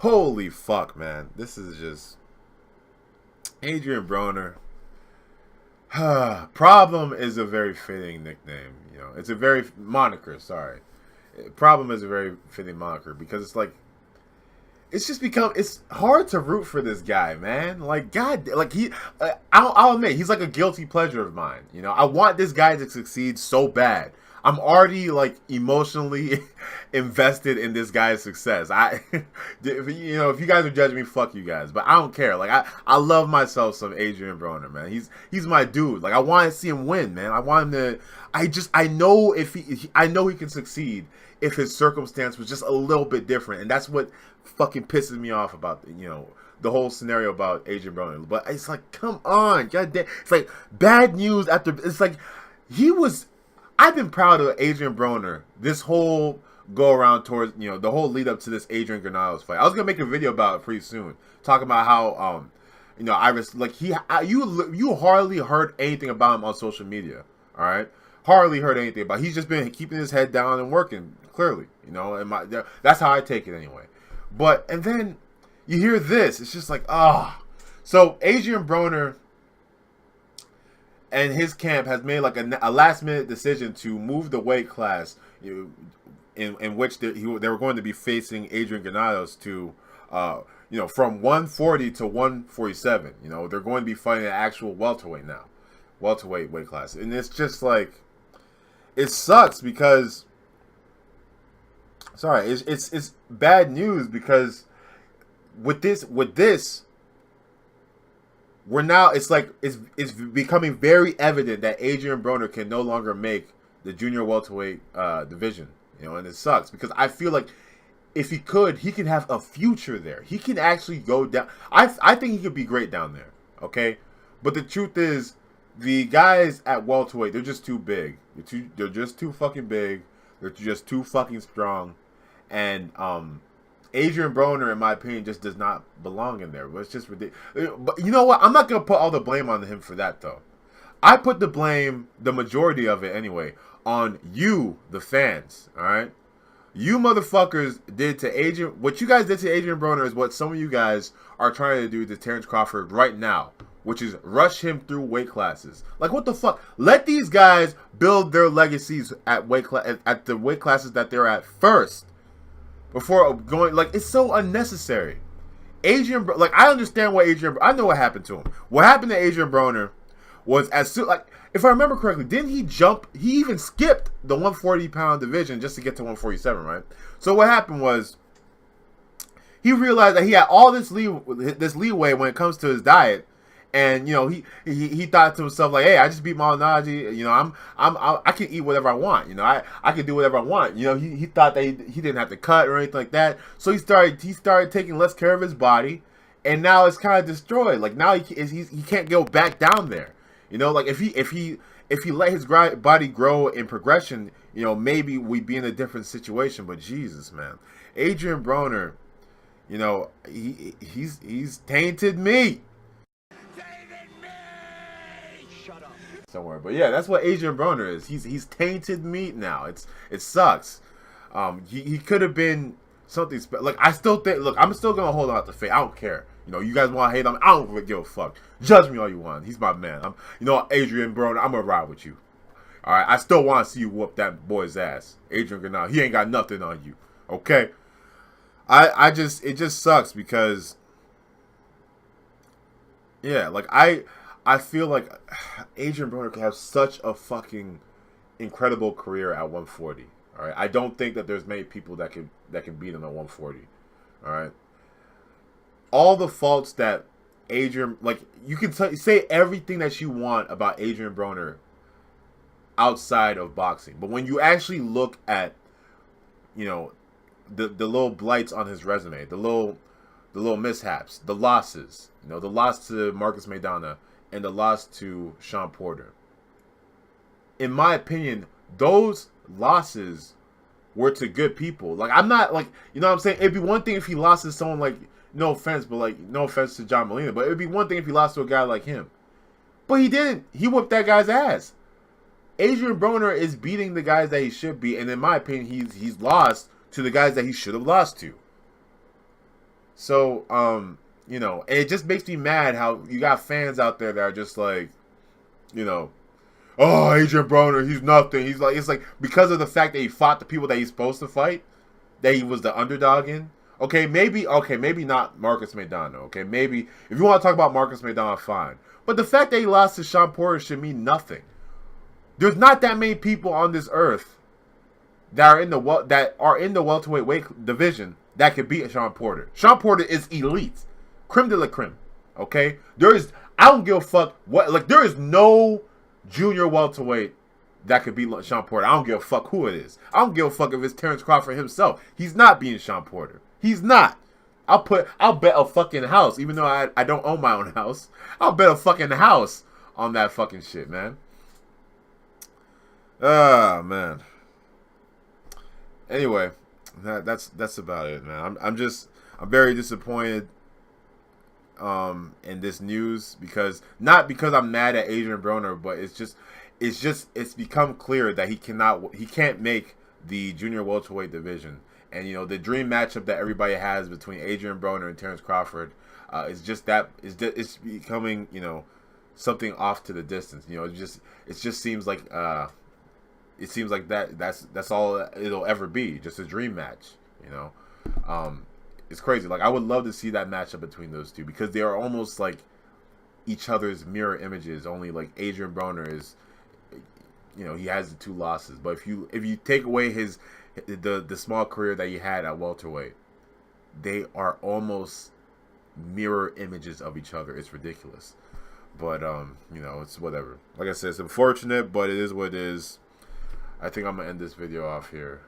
Holy fuck, man. This is just Adrien Broner. Problem is a very fitting nickname. You know, it's a very moniker. Sorry, Problem is a very fitting moniker because it's like it's hard to root for this guy, man. Like God, like I'll admit he's like a guilty pleasure of mine. You know, I want this guy to succeed so bad. I'm already like emotionally invested in this guy's success. If you guys are judging me, fuck you guys. But I don't care. Like I love myself some Adrien Broner, man. He's my dude. Like I want to see him win, man. I want him to. I know I know he can succeed if his circumstance was just a little bit different, and that's what fucking pisses me off about the whole scenario about Adrien Broner. But it's like, come on, god damn. It's like bad news after. It's like he was. I've been proud of Adrien Broner this whole go around towards the whole lead up to this Adrien Granados fight. I was gonna make a video about it pretty soon, talking about how you hardly heard anything about him on social media. All right, hardly heard anything about. He's just been keeping his head down and working. Clearly, and that's how I take it anyway. And then you hear this, it's just like So Adrien Broner and his camp has made like a last-minute decision to move the weight class in which they were going to be facing Adrien Granados to, from 140 to 147. They're going to be fighting an actual welterweight now, welterweight weight class, and it's just like it sucks because, sorry, it's bad news because with this. We're now, it's becoming very evident that Adrien Broner can no longer make the junior welterweight division, and it sucks because I feel like if he could, he can have a future there. He can actually go down. I think he could be great down there, okay? But the truth is, the guys at welterweight, they're just too big. They're just too fucking big. They're just too fucking strong, and Adrien Broner, in my opinion, just does not belong in there. But it's just ridiculous. But you know what? I'm not going to put all the blame on him for that, though. I put the blame, the majority of it anyway, on you, the fans. All right? You motherfuckers did to Adrien. What you guys did to Adrien Broner is what some of you guys are trying to do to Terrence Crawford right now, which is rush him through weight classes. Like, what the fuck? Let these guys build their legacies at the weight classes that they're at first. Before going, like, it's so unnecessary. I understand what I know what happened to him. What happened to Adrien Broner was if I remember correctly, didn't he jump? He even skipped the 140-pound division just to get to 147, right? So what happened was he realized that he had all this leeway when it comes to his diet. And he thought to himself like, hey, I just beat Malignaggi. I can eat whatever I want. I can do whatever I want. He thought that he didn't have to cut or anything like that. So he started taking less care of his body, and now it's kind of destroyed. Like now he can't go back down there. Like if he let his body grow in progression, maybe we'd be in a different situation. But Jesus, man, Adrien Broner, he's tainted meat. Somewhere, but yeah, that's what Adrien Broner is. He's tainted meat now. It sucks. He could have been something special. Like I still think. Look, I'm still gonna hold on to faith. I don't care. You guys want to hate on me? I don't give a fuck. Judge me all you want. He's my man. Adrien Broner. I'm gonna ride with you. All right. I still want to see you whoop that boy's ass, Adrien Broner. He ain't got nothing on you. Okay. It just sucks because, yeah, like I feel like Adrien Broner could have such a fucking incredible career at 140. All right, I don't think that there's many people that can beat him at 140. All right, all the faults that Adrien, like you can say everything that you want about Adrien Broner outside of boxing, but when you actually look at the little blights on his resume, the little mishaps, the losses, the loss to Marcus Maidana and the loss to Sean Porter. In my opinion, those losses were to good people. Like, I'm not, like, what I'm saying? It'd be one thing if he lost to someone like, no offense to John Molina, but it'd be one thing if he lost to a guy like him. But he didn't. He whooped that guy's ass. Adrien Broner is beating the guys that he should beat, and in my opinion, he's lost to the guys that he should have lost to. So, you know, and it just makes me mad how you got fans out there that are just like, you know, oh, Adrien Broner, he's nothing. He's like, it's like because of the fact that he fought the people that he's supposed to fight, that he was the underdog in. Okay, maybe not Marcus Maidana. Okay, maybe if you want to talk about Marcus Maidana, fine. But the fact that he lost to Sean Porter should mean nothing. There's not that many people on this earth that are in the welterweight weight division that could beat Sean Porter. Sean Porter is elite, creme de la creme. Okay, I don't give a fuck what, like, there is no junior welterweight that could beat Sean Porter. I don't give a fuck who it is. I don't give a fuck if it's Terrence Crawford himself. He's not beating Sean Porter. He's not. I'll bet a fucking house, even though I don't own my own house. I'll bet a fucking house on that fucking shit, man. Ah, man. Anyway, that's about it, man. I'm very disappointed in this news, not because I'm mad at Adrien Broner, but it's become clear that he can't make the junior welterweight division. And you know, the dream matchup that everybody has between Adrien Broner and Terrence Crawford it's becoming, you know, something off to the distance. You know, it just seems like that's all it'll ever be, just a dream match. You know, it's crazy. Like, I would love to see that matchup between those two, because they are almost like each other's mirror images. Only like Adrien Broner is, you know, he has the 2 losses, but if you take away the small career that he had at welterweight, they are almost mirror images of each other. It's ridiculous, but you know, it's whatever. Like I said, it's unfortunate, but it is what it is. I think I'm gonna end this video off here.